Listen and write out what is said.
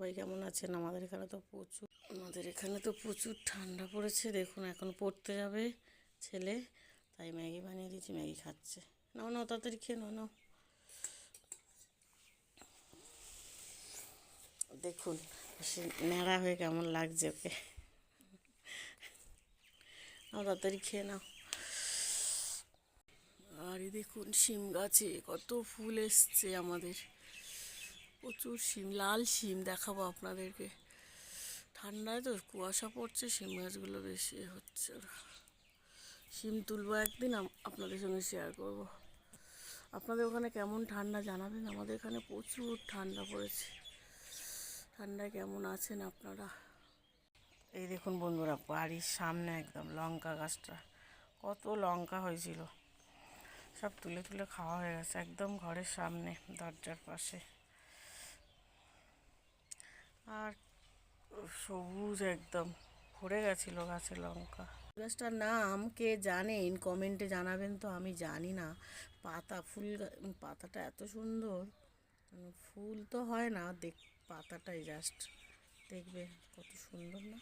সবাই কেমন আছেন? আমাদের এখানে তো প্রচুর ঠান্ডা পড়েছে। দেখুন এখন পড়তে যাবে ছেলে, তাই ম্যাগি বানিয়ে দিয়েছি, ম্যাগি খাচ্ছে। নাও নাও তাড়াতাড়ি খেয়ে নাও, নাও। দেখুন সে ন্যাড়া হয়ে কেমন লাগছে ওকে। নাও তাড়াতাড়ি খেয়ে নাও। আর এই দেখুন শিম গাছে কত ফুল এসছে আমাদের, প্রচুর শিম, লাল শিম দেখাবো আপনাদেরকে। ঠান্ডায় তো কুয়াশা পড়ছে, শিম গাছগুলো বেশি হচ্ছে। শিম তুলবো একদিন, আপনাদের সঙ্গে শেয়ার করব। আপনাদের ওখানে কেমন ঠান্ডা জানাবেন। আমাদের এখানে প্রচুর ঠান্ডা পড়েছে। ঠান্ডায় কেমন আছেন আপনারা? এই দেখুন বন্ধুরা, বাড়ির সামনে একদম লঙ্কা গাছটা, কত লঙ্কা হয়েছিল, সব তুলে তুলে খাওয়া হয়ে গেছে। একদম ঘরের সামনে দরজার পাশে, আর সবুজ একদম ভরে গেছিল গাছে লঙ্কা। গাছটার নাম কে জানেন কমেন্টে জানাবেন তো, আমি জানি না। পাতাটা এত সুন্দর, ফুল তো হয় না, পাতাটাই জাস্ট দেখবে কত সুন্দর না।